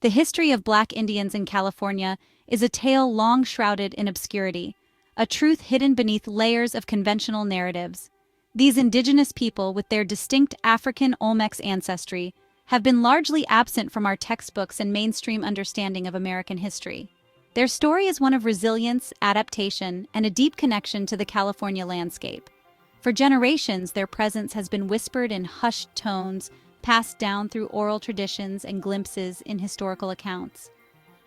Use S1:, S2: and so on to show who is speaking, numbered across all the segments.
S1: The history of Black Indians in California is a tale long shrouded in obscurity, a truth hidden beneath layers of conventional narratives. These indigenous people, with their distinct African Olmecs ancestry, have been largely absent from our textbooks and mainstream understanding of American history. Their story is one of resilience, adaptation, and a deep connection to the California landscape. For generations, their presence has been whispered in hushed tones, passed down through oral traditions and glimpses in historical accounts.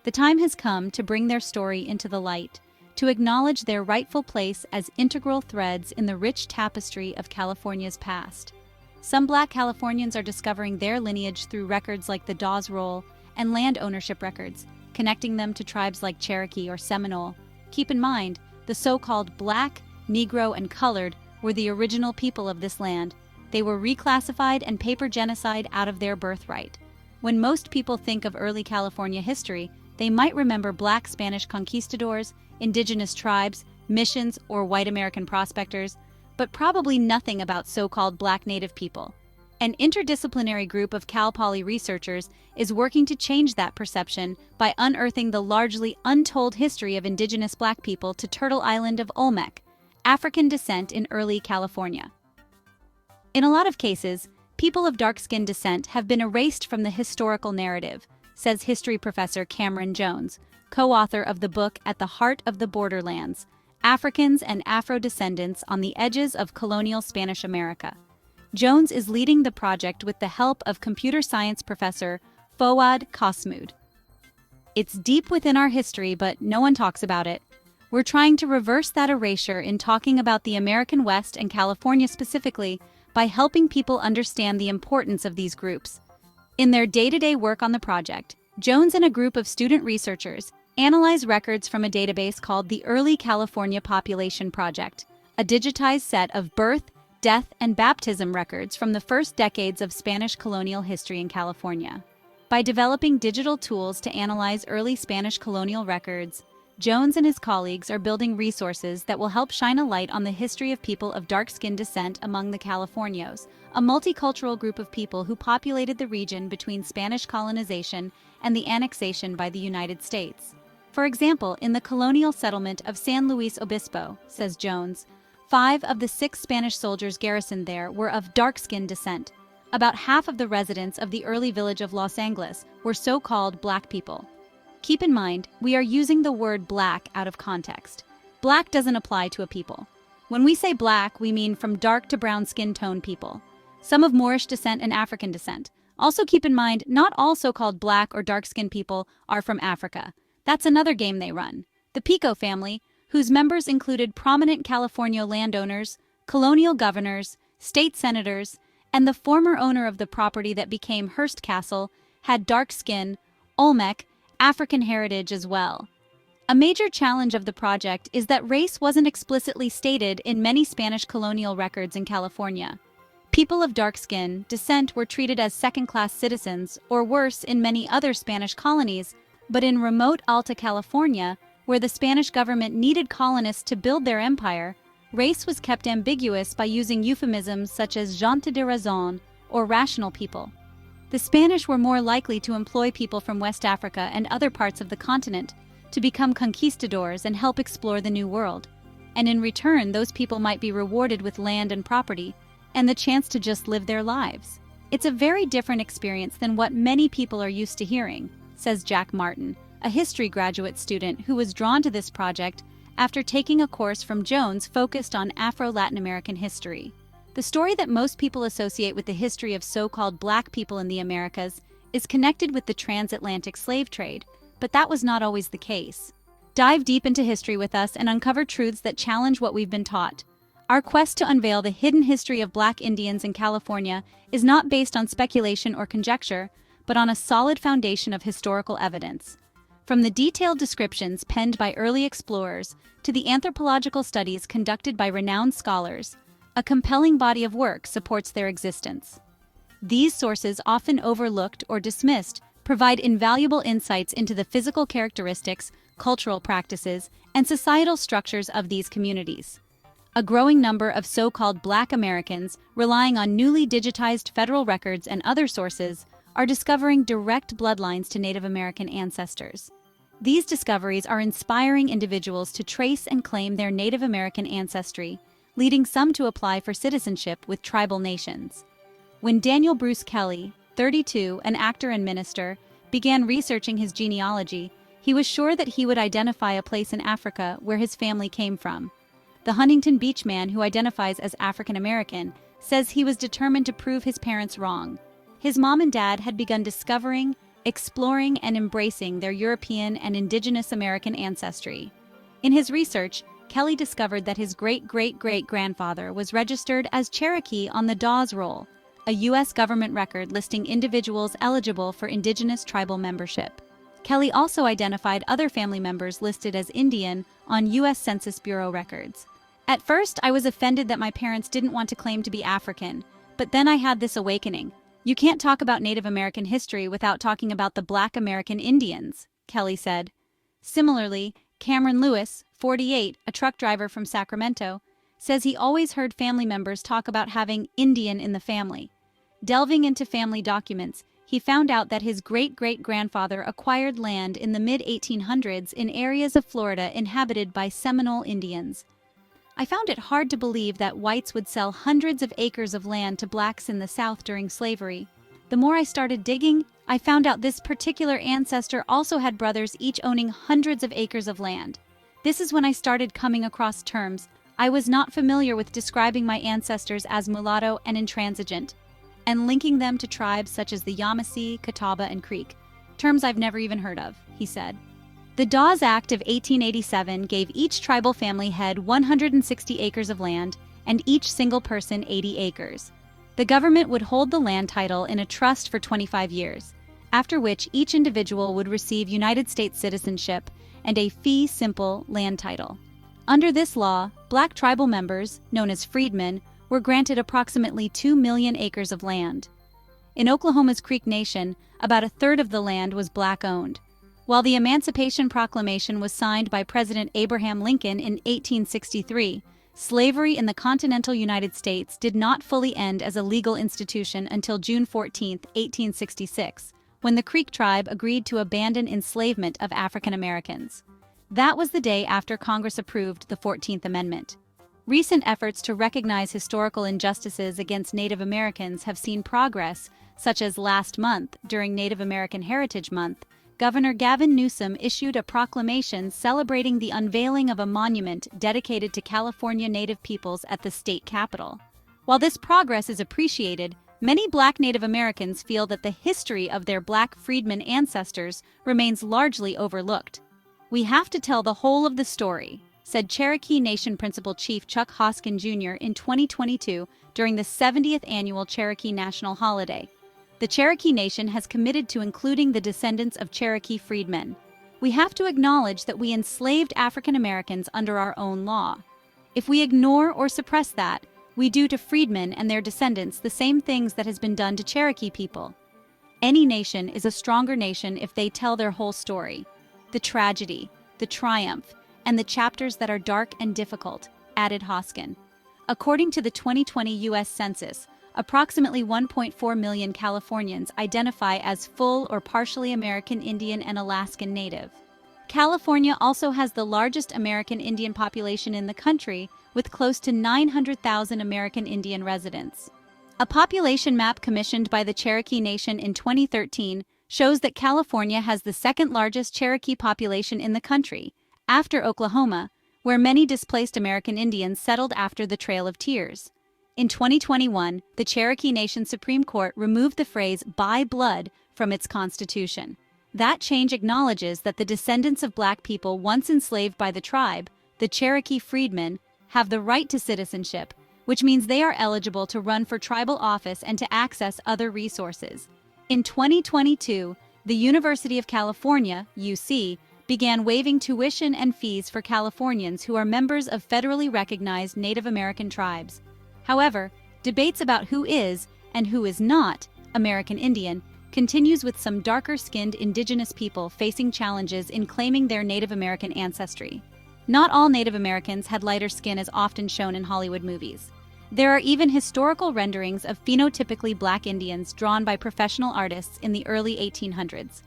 S1: The time has come to bring their story into the light, to acknowledge their rightful place as integral threads in the rich tapestry of California's past. Some Black Californians are discovering their lineage through records like the Dawes Roll and land ownership records, connecting them to tribes like Cherokee or Seminole. Keep in mind, the so-called Black, Negro, and Colored were the original people of this land. They were reclassified and paper genocide out of their birthright. When most people think of early California history, they might remember Black Spanish conquistadors, indigenous tribes, missions, or white American prospectors, but probably nothing about so-called Black Native people. An interdisciplinary group of Cal Poly researchers is working to change that perception by unearthing the largely untold history of indigenous Black people to Turtle Island of Olmec, African descent in early California. In a lot of cases, people of dark-skinned descent have been erased from the historical narrative, says history professor Cameron Jones, co-author of the book At the Heart of the Borderlands, Africans and Afro-Descendants on the Edges of Colonial Spanish America. Jones is leading the project with the help of computer science professor Otto von Kotzebue. It's deep within our history, but no one talks about it. We're trying to reverse that erasure in talking about the American West and California specifically by helping people understand the importance of these groups. In their day-to-day work on the project, Jones and a group of student researchers analyze records from a database called the Early California Population Project, a digitized set of birth, death, and baptism records from the first decades of Spanish colonial history in California. By developing digital tools to analyze early Spanish colonial records, Jones and his colleagues are building resources that will help shine a light on the history of people of dark-skinned descent among the Californios, a multicultural group of people who populated the region between Spanish colonization and the annexation by the United States. For example, in the colonial settlement of San Luis Obispo, says Jones, 5 of the 6 Spanish soldiers garrisoned there were of dark-skinned descent. About half of the residents of the early village of Los Angeles were so-called Black people. Keep in mind, we are using the word Black out of context. Black doesn't apply to a people. When we say Black, we mean from dark to brown skin tone people. Some of Moorish descent and African descent. Also keep in mind, not all so-called Black or dark-skinned people are from Africa. That's another game they run. The Pico family, whose members included prominent California landowners, colonial governors, state senators, and the former owner of the property that became Hearst Castle, had dark skin, Olmec, African heritage as well. A major challenge of the project is that race wasn't explicitly stated in many Spanish colonial records in California. People of dark skin descent were treated as second-class citizens, or worse in many other Spanish colonies, but in remote Alta California, where the Spanish government needed colonists to build their empire, race was kept ambiguous by using euphemisms such as gente de razón, or rational people. The Spanish were more likely to employ people from West Africa and other parts of the continent to become conquistadors and help explore the New World. And in return, those people might be rewarded with land and property, and the chance to just live their lives. It's a very different experience than what many people are used to hearing, says Jack Martin, a history graduate student who was drawn to this project after taking a course from Jones focused on Afro-Latin American history. The story that most people associate with the history of so-called Black people in the Americas is connected with the transatlantic slave trade, but that was not always the case. Dive deep into history with us and uncover truths that challenge what we've been taught. Our quest to unveil the hidden history of Black Indians in California is not based on speculation or conjecture, but on a solid foundation of historical evidence. From the detailed descriptions penned by early explorers to the anthropological studies conducted by renowned scholars, a compelling body of work supports their existence. These sources, often overlooked or dismissed, provide invaluable insights into the physical characteristics, cultural practices, and societal structures of these communities. A growing number of so-called Black Americans, relying on newly digitized federal records and other sources, are discovering direct bloodlines to Native American ancestors. These discoveries are inspiring individuals to trace and claim their Native American ancestry, leading some to apply for citizenship with tribal nations. When Daniel Bruce Kelly, 32, an actor and minister, began researching his genealogy, he was sure that he would identify a place in Africa where his family came from. The Huntington Beach man, who identifies as African American, says he was determined to prove his parents wrong. His mom and dad had begun discovering, exploring, and embracing their European and Indigenous American ancestry. In his research, Kelly discovered that his great-great-great-grandfather was registered as Cherokee on the Dawes Roll, a U.S. government record listing individuals eligible for Indigenous tribal membership. Kelly also identified other family members listed as Indian on U.S. Census Bureau records. At first, I was offended that my parents didn't want to claim to be African, but then I had this awakening. You can't talk about Native American history without talking about the Black American Indians, Kelly said. Similarly, Cameron Lewis, 48, a truck driver from Sacramento, says he always heard family members talk about having Indian in the family. Delving into family documents, he found out that his great-great-grandfather acquired land in the mid-1800s in areas of Florida inhabited by Seminole Indians. I found it hard to believe that whites would sell hundreds of acres of land to blacks in the South during slavery. The more I started digging, I found out this particular ancestor also had brothers each owning hundreds of acres of land. This is when I started coming across terms I was not familiar with, describing my ancestors as mulatto and intransigent, and linking them to tribes such as the Yamasee, Catawba, and Creek, terms I've never even heard of, he said. The Dawes Act of 1887 gave each tribal family head 160 acres of land and each single person 80 acres. The government would hold the land title in a trust for 25 years, after which each individual would receive United States citizenship and a fee simple land title. Under this law, black tribal members, known as freedmen, were granted approximately 2 million acres of land. In Oklahoma's Creek Nation, about a third of the land was black-owned. While the Emancipation Proclamation was signed by President Abraham Lincoln in 1863, slavery in the continental United States did not fully end as a legal institution until June 14, 1866, when the Creek tribe agreed to abandon enslavement of African Americans. That was the day after Congress approved the 14th Amendment. Recent efforts to recognize historical injustices against Native Americans have seen progress, such as last month, during Native American Heritage Month, Governor Gavin Newsom issued a proclamation celebrating the unveiling of a monument dedicated to California Native peoples at the state capitol. While this progress is appreciated, many Black Native Americans feel that the history of their Black freedmen ancestors remains largely overlooked. "We have to tell the whole of the story," said Cherokee Nation Principal Chief Chuck Hoskin Jr. in 2022 during the 70th annual Cherokee National Holiday. The Cherokee Nation has committed to including the descendants of Cherokee freedmen. We have to acknowledge that we enslaved African Americans under our own law. If we ignore or suppress that, we do to freedmen and their descendants the same things that has been done to Cherokee people. Any nation is a stronger nation if they tell their whole story, the tragedy, the triumph, and the chapters that are dark and difficult, added Hoskin. According to the 2020 U.S. Census, approximately 1.4 million Californians identify as full or partially American Indian and Alaskan Native. California also has the largest American Indian population in the country, with close to 900,000 American Indian residents. A population map commissioned by the Cherokee Nation in 2013 shows that California has the second largest Cherokee population in the country, after Oklahoma, where many displaced American Indians settled after the Trail of Tears. In 2021, the Cherokee Nation Supreme Court removed the phrase "by blood" from its constitution. That change acknowledges that the descendants of Black people once enslaved by the tribe, the Cherokee freedmen, have the right to citizenship, which means they are eligible to run for tribal office and to access other resources. In 2022, the University of California, UC, began waiving tuition and fees for Californians who are members of federally recognized Native American tribes. However, debates about who is and who is not American Indian continues, with some darker-skinned Indigenous people facing challenges in claiming their Native American ancestry. Not all Native Americans had lighter skin as often shown in Hollywood movies. There are even historical renderings of phenotypically black Indians drawn by professional artists in the early 1800s.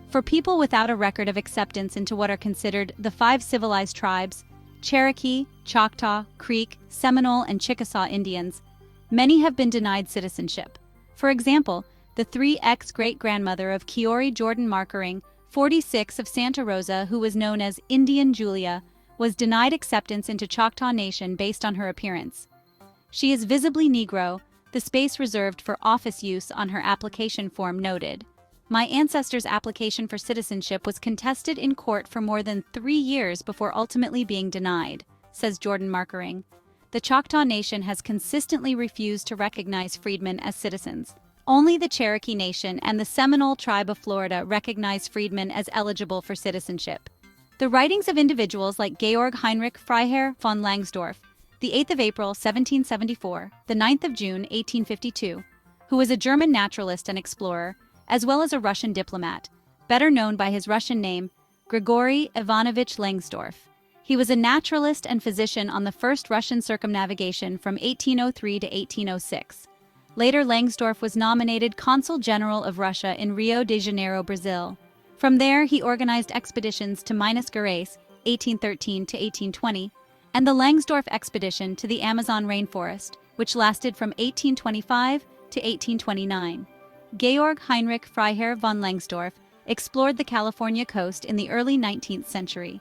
S1: For people without a record of acceptance into what are considered the 5 civilized tribes, Cherokee, Choctaw, Creek, Seminole, and Chickasaw Indians, many have been denied citizenship. For example, the 3 ex-great-grandmother of Kiori Jordan Markering, 46 of Santa Rosa, who was known as Indian Julia, was denied acceptance into Choctaw Nation based on her appearance. She is visibly Negro, the space reserved for office use on her application form noted. My ancestor's application for citizenship was contested in court for more than 3 years before ultimately being denied, says Jordan Markering. The Choctaw Nation has consistently refused to recognize freedmen as citizens. Only the Cherokee Nation and the Seminole tribe of Florida recognize freedmen as eligible for citizenship. The writings of individuals like Georg Heinrich Freiherr von Langsdorff, the 8th of April 1774, the 9th of June 1852, who was a German naturalist and explorer, as well as a Russian diplomat, better known by his Russian name, Grigory Ivanovich Langsdorff. He was a naturalist and physician on the first Russian circumnavigation from 1803 to 1806. Later, Langsdorff was nominated Consul General of Russia in Rio de Janeiro, Brazil. From there, he organized expeditions to Minas Gerais, 1813 to 1820, and the Langsdorff expedition to the Amazon rainforest, which lasted from 1825 to 1829. Georg Heinrich Freiherr von Langsdorff explored the California coast in the early 19th century,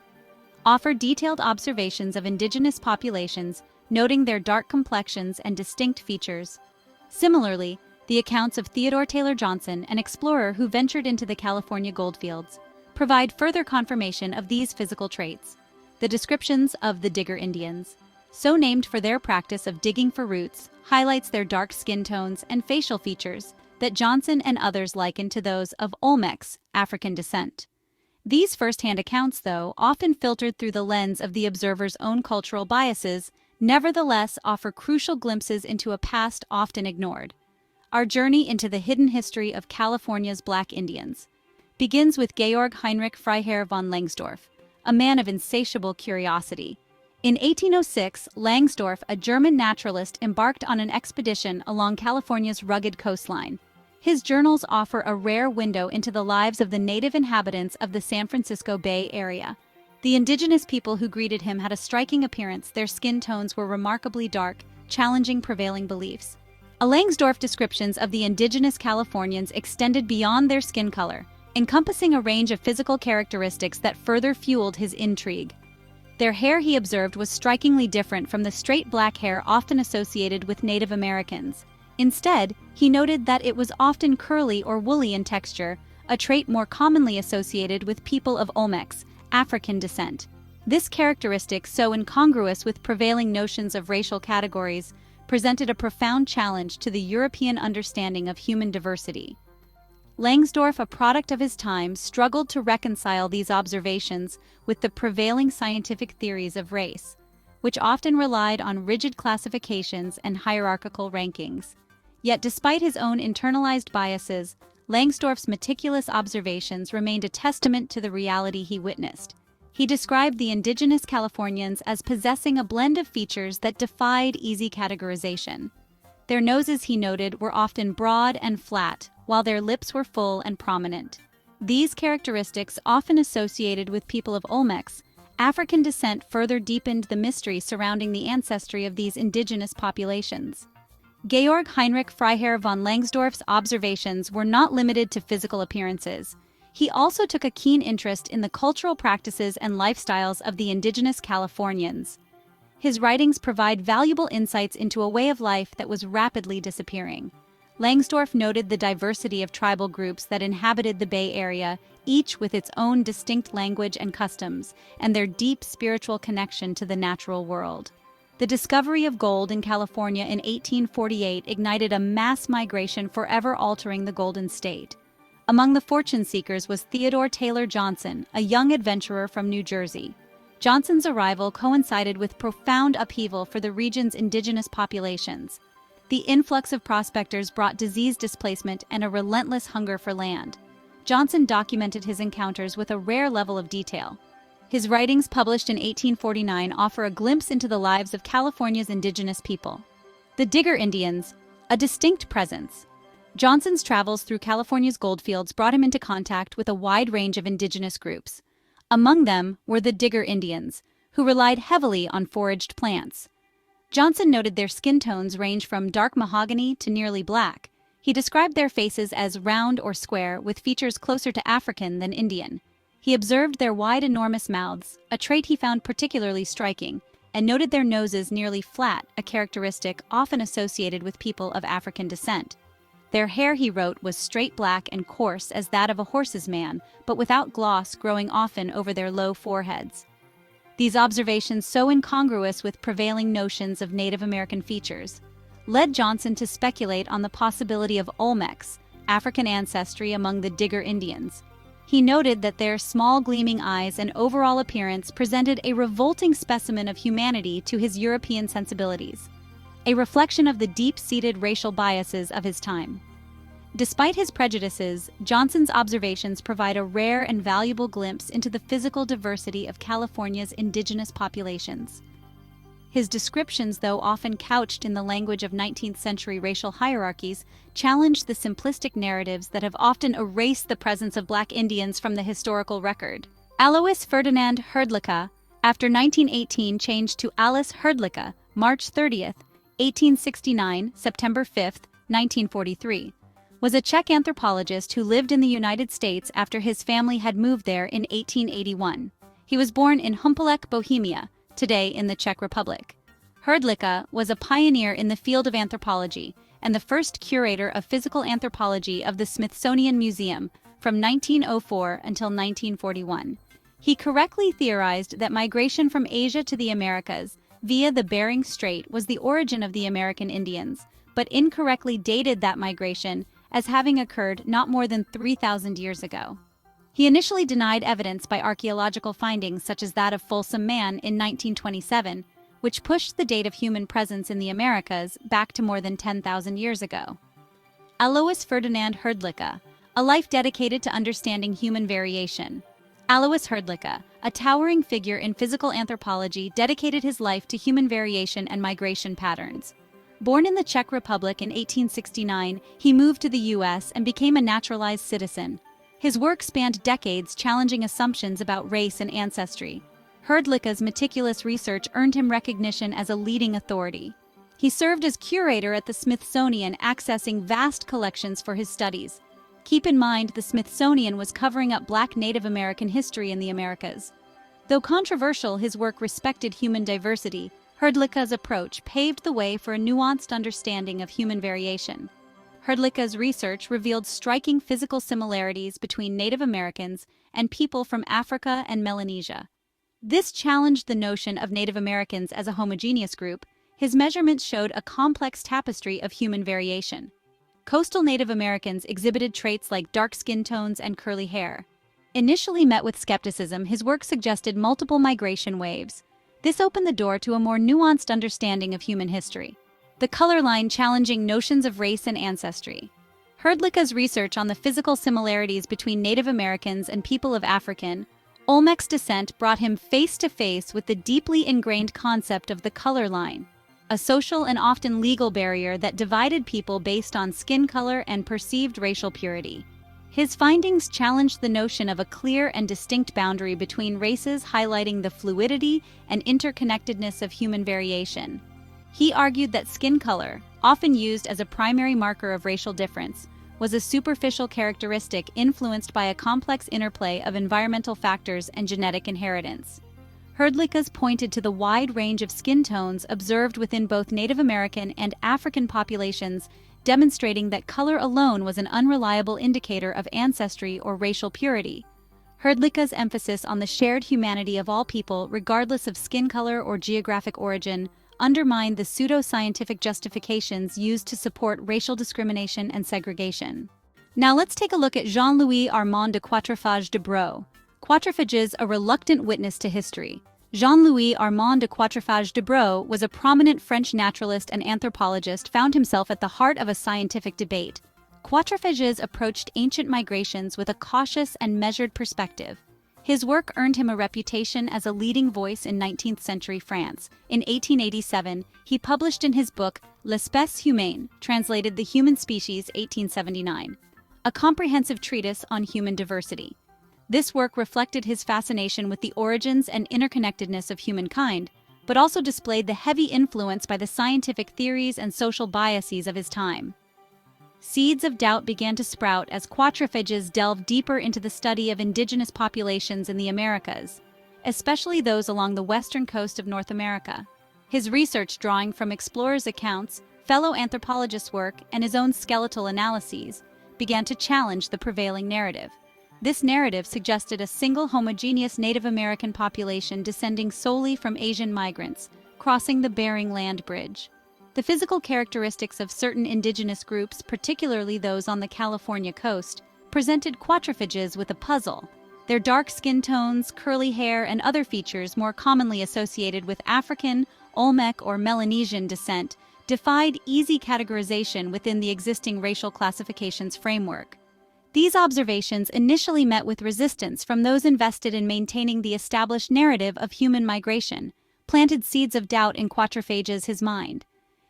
S1: offered detailed observations of indigenous populations, noting their dark complexions and distinct features. Similarly, the accounts of Theodore Taylor Johnson, an explorer who ventured into the California goldfields, provide further confirmation of these physical traits. The descriptions of the Digger Indians, so named for their practice of digging for roots, highlights their dark skin tones and facial features that Johnson and others likened to those of Olmecs, African descent. These first-hand accounts, though, often filtered through the lens of the observer's own cultural biases, nevertheless offer crucial glimpses into a past often ignored. Our journey into the hidden history of California's Black Indians begins with Georg Heinrich Freiherr von Langsdorff, a man of insatiable curiosity. In 1806, Langsdorff, a German naturalist, embarked on an expedition along California's rugged coastline. His journals offer a rare window into the lives of the native inhabitants of the San Francisco Bay Area. The indigenous people who greeted him had a striking appearance. Their skin tones were remarkably dark, challenging prevailing beliefs. Langsdorff descriptions of the indigenous Californians extended beyond their skin color, encompassing a range of physical characteristics that further fueled his intrigue. Their hair, he observed, was strikingly different from the straight black hair often associated with Native Americans. Instead, he noted that it was often curly or woolly in texture, a trait more commonly associated with people of Olmecs, African descent. This characteristic, so incongruous with prevailing notions of racial categories, presented a profound challenge to the European understanding of human diversity. Langsdorff, a product of his time, struggled to reconcile these observations with the prevailing scientific theories of race, which often relied on rigid classifications and hierarchical rankings. Yet despite his own internalized biases, Langsdorff's meticulous observations remained a testament to the reality he witnessed. He described the indigenous Californians as possessing a blend of features that defied easy categorization. Their noses, he noted, were often broad and flat, while their lips were full and prominent. These characteristics, often associated with people of Olmecs, African descent, further deepened the mystery surrounding the ancestry of these indigenous populations. Georg Heinrich Freiherr von Langsdorff's observations were not limited to physical appearances. He also took a keen interest in the cultural practices and lifestyles of the indigenous Californians. His writings provide valuable insights into a way of life that was rapidly disappearing. Langsdorff noted the diversity of tribal groups that inhabited the Bay Area, each with its own distinct language and customs, and their deep spiritual connection to the natural world. The discovery of gold in California in 1848 ignited a mass migration forever altering the Golden State. Among the fortune seekers was Theodore Taylor Johnson, a young adventurer from New Jersey. Johnson's arrival coincided with profound upheaval for the region's indigenous populations. The influx of prospectors brought disease displacement and a relentless hunger for land. Johnson documented his encounters with a rare level of detail. His writings, published in 1849, offer a glimpse into the lives of California's indigenous people. The Digger Indians, a distinct presence. Johnson's travels through California's goldfields brought him into contact with a wide range of indigenous groups. Among them were the Digger Indians, who relied heavily on foraged plants. Johnson noted their skin tones range from dark mahogany to nearly black. He described their faces as round or square, with features closer to African than Indian. He observed their wide, enormous mouths, a trait he found particularly striking, and noted their noses nearly flat, a characteristic often associated with people of African descent. Their hair, he wrote, was straight black and coarse as that of a horse's man, but without gloss growing often over their low foreheads. These observations, so incongruous with prevailing notions of Native American features, led Johnson to speculate on the possibility of Olmecs, African ancestry among the Digger Indians. He noted that their small gleaming eyes and overall appearance presented a revolting specimen of humanity to his European sensibilities, a reflection of the deep-seated racial biases of his time. Despite his prejudices, Johnson's observations provide a rare and valuable glimpse into the physical diversity of California's indigenous populations. His descriptions, though often couched in the language of 19th-century racial hierarchies, challenged the simplistic narratives that have often erased the presence of Black Indians from the historical record. Alois Ferdinand Hrdlička, after 1918 changed to Alois Hrdlička, March 30, 1869, September 5, 1943. Was a Czech anthropologist who lived in the United States after his family had moved there in 1881. He was born in Humpolek, Bohemia, today in the Czech Republic. Hrdlička was a pioneer in the field of anthropology and the first curator of physical anthropology of the Smithsonian Museum from 1904 until 1941. He correctly theorized that migration from Asia to the Americas via the Bering Strait was the origin of the American Indians, but incorrectly dated that migration as having occurred not more than 3,000 years ago. He initially denied evidence by archaeological findings such as that of Folsom Man in 1927, which pushed the date of human presence in the Americas back to more than 10,000 years ago. Alois Ferdinand Hrdlička, a life dedicated to understanding human variation. Alois Hrdlička, a towering figure in physical anthropology, dedicated his life to human variation and migration patterns. Born in the Czech Republic in 1869, he moved to the U.S. and became a naturalized citizen. His work spanned decades, challenging assumptions about race and ancestry. Hrdlička's meticulous research earned him recognition as a leading authority. He served as curator at the Smithsonian, accessing vast collections for his studies. Keep in mind, the Smithsonian was covering up Black Native American history in the Americas. Though controversial, his work respected human diversity. Hrdlička's approach paved the way for a nuanced understanding of human variation. Hrdlička's research revealed striking physical similarities between Native Americans and people from Africa and Melanesia. This challenged the notion of Native Americans as a homogeneous group. His measurements showed a complex tapestry of human variation. Coastal Native Americans exhibited traits like dark skin tones and curly hair. Initially met with skepticism, his work suggested multiple migration waves. This opened the door to a more nuanced understanding of human history. The color line challenging notions of race and ancestry. Hrdlička's research on the physical similarities between Native Americans and people of African, Olmecs descent brought him face-to-face with the deeply ingrained concept of the color line, a social and often legal barrier that divided people based on skin color and perceived racial purity. His findings challenged the notion of a clear and distinct boundary between races, highlighting the fluidity and interconnectedness of human variation. He argued that skin color, often used as a primary marker of racial difference, was a superficial characteristic influenced by a complex interplay of environmental factors and genetic inheritance. Hrdlička pointed to the wide range of skin tones observed within both Native American and African populations, demonstrating that color alone was an unreliable indicator of ancestry or racial purity. Hrdlička's emphasis on the shared humanity of all people, regardless of skin color or geographic origin, undermined the pseudo-scientific justifications used to support racial discrimination and segregation. Now let's take a look at Jean-Louis Armand de Quatrefages de Broglie. Quatrefages, a reluctant witness to history. Jean-Louis Armand de Quatrefages de Broglie was a prominent French naturalist and anthropologist, found himself at the heart of a scientific debate. Quatrefages approached ancient migrations with a cautious and measured perspective. His work earned him a reputation as a leading voice in 19th-century France. In 1887, he published in his book L'Espèce humaine, translated The Human Species, 1879, a comprehensive treatise on human diversity. This work reflected his fascination with the origins and interconnectedness of humankind, but also displayed the heavy influence by the scientific theories and social biases of his time. Seeds of doubt began to sprout as quatrefages delved deeper into the study of indigenous populations in the Americas, especially those along the western coast of North America. His research, drawing from explorers' accounts, fellow anthropologists' work, and his own skeletal analyses, began to challenge the prevailing narrative. This narrative suggested a single homogeneous Native American population descending solely from Asian migrants, crossing the Bering Land Bridge. The physical characteristics of certain indigenous groups, particularly those on the California coast, presented quatrefages with a puzzle. Their dark skin tones, curly hair, and other features more commonly associated with African, Olmec, or Melanesian descent defied easy categorization within the existing racial classifications framework. These observations initially met with resistance from those invested in maintaining the established narrative of human migration, planted seeds of doubt in quatrefages' mind.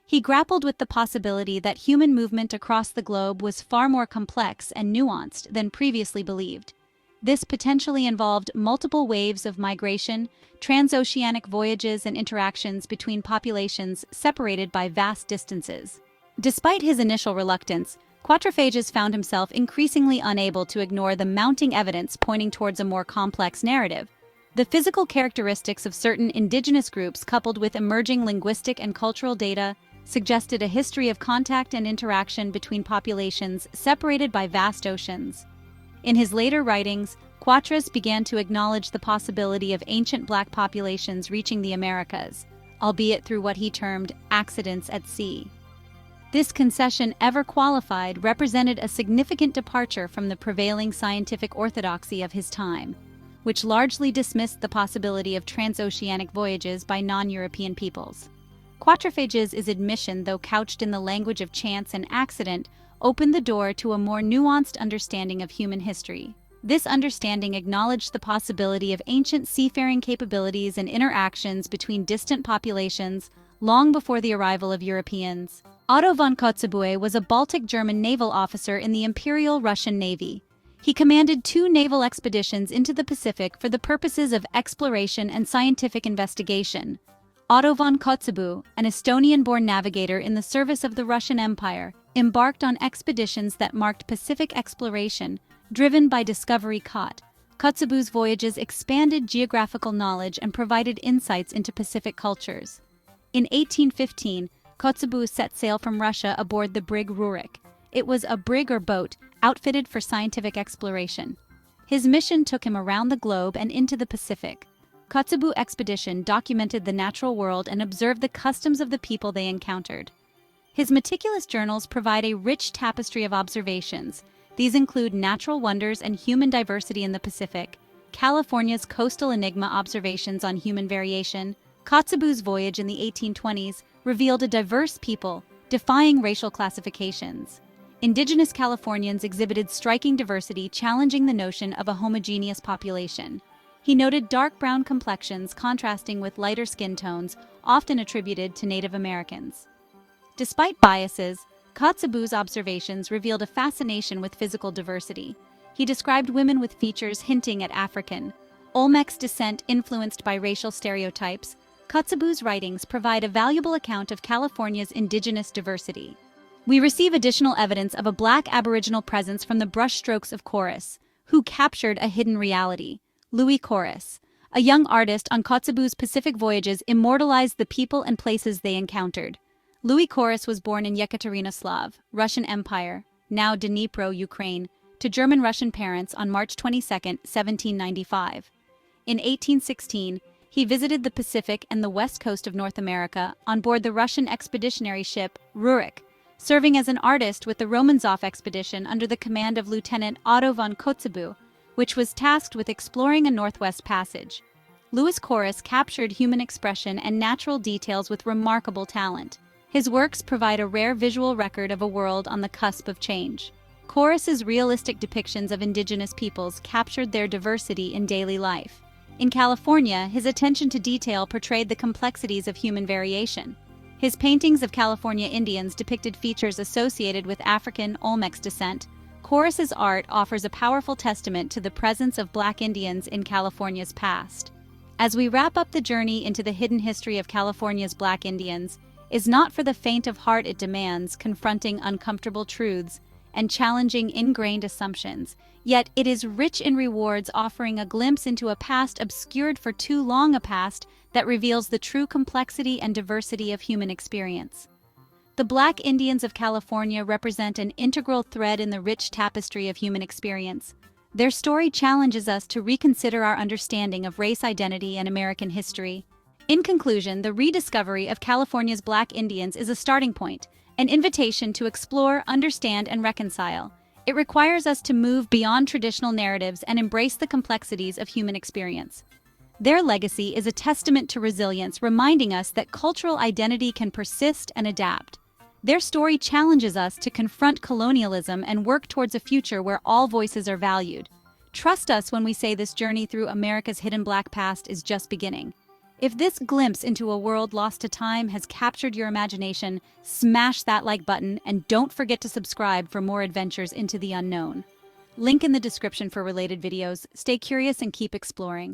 S1: He grappled with the possibility that human movement across the globe was far more complex and nuanced than previously believed. This potentially involved multiple waves of migration, transoceanic voyages, and interactions between populations separated by vast distances. Despite his initial reluctance, Quatrefages found himself increasingly unable to ignore the mounting evidence pointing towards a more complex narrative. The physical characteristics of certain indigenous groups, coupled with emerging linguistic and cultural data, suggested a history of contact and interaction between populations separated by vast oceans. In his later writings, Quatres began to acknowledge the possibility of ancient Black populations reaching the Americas, albeit through what he termed accidents at sea. This concession, ever qualified, represented a significant departure from the prevailing scientific orthodoxy of his time, which largely dismissed the possibility of transoceanic voyages by non-European peoples. Quatrefages' admission, though couched in the language of chance and accident, opened the door to a more nuanced understanding of human history. This understanding acknowledged the possibility of ancient seafaring capabilities and interactions between distant populations long before the arrival of Europeans. Otto von Kotzebue was a Baltic German naval officer in the Imperial Russian Navy. He commanded 2 naval expeditions into the Pacific for the purposes of exploration and scientific investigation. Otto von Kotzebue, an Estonian-born navigator in the service of the Russian Empire, embarked on expeditions that marked Pacific exploration, driven by discovery. Kotzebue's voyages expanded geographical knowledge and provided insights into Pacific cultures. In 1815, Kotzebue set sail from Russia aboard the brig Rurik. It was a brig or boat outfitted for scientific exploration. His mission took him around the globe and into the Pacific. Kotzebue's expedition documented the natural world and observed the customs of the people they encountered. His meticulous journals provide a rich tapestry of observations. These include natural wonders and human diversity in the Pacific, California's coastal enigma observations on human variation. Kotzebue's voyage in the 1820s revealed a diverse people, defying racial classifications. Indigenous Californians exhibited striking diversity, challenging the notion of a homogeneous population. He noted dark brown complexions contrasting with lighter skin tones, often attributed to Native Americans. Despite biases, Kotzebue's observations revealed a fascination with physical diversity. He described women with features hinting at African, Olmecs descent influenced by racial stereotypes. Kotzebue's writings provide a valuable account of California's indigenous diversity. We receive additional evidence of a Black Aboriginal presence from the brushstrokes of Corus, who captured a hidden reality. Louis Corus, a young artist on Kotzebue's Pacific voyages, immortalized the people and places they encountered. Louis Corus was born in Yekaterinoslav, Russian Empire, now Dnipro, Ukraine, to German-Russian parents on March 22, 1795. In 1816, he visited the Pacific and the west coast of North America on board the Russian expeditionary ship Rurik, serving as an artist with the Romanzoff expedition under the command of Lieutenant Otto von Kotzebue, which was tasked with exploring a northwest passage. Louis Corus captured human expression and natural details with remarkable talent. His works provide a rare visual record of a world on the cusp of change. Corrus's realistic depictions of indigenous peoples captured their diversity in daily life. In California, his attention to detail portrayed the complexities of human variation. His paintings of California Indians depicted features associated with African Olmecs descent. Corrus's art offers a powerful testament to the presence of Black Indians in California's past. As we wrap up the journey into the hidden history of California's Black Indians, is not for the faint of heart. It demands confronting uncomfortable truths and challenging ingrained assumptions, yet it is rich in rewards, offering a glimpse into a past obscured for too long, a past that reveals the true complexity and diversity of human experience. The Black Indians of California represent an integral thread in the rich tapestry of human experience. Their story challenges us to reconsider our understanding of race identity and American history. In conclusion, the rediscovery of California's Black Indians is a starting point, an invitation to explore, understand, and reconcile. It requires us to move beyond traditional narratives and embrace the complexities of human experience. Their legacy is a testament to resilience, reminding us that cultural identity can persist and adapt. Their story challenges us to confront colonialism and work towards a future where all voices are valued. Trust us when we say this journey through America's hidden Black past is just beginning. If this glimpse into a world lost to time has captured your imagination, smash that like button and don't forget to subscribe for more adventures into the unknown. Link in the description for related videos. Stay curious and keep exploring.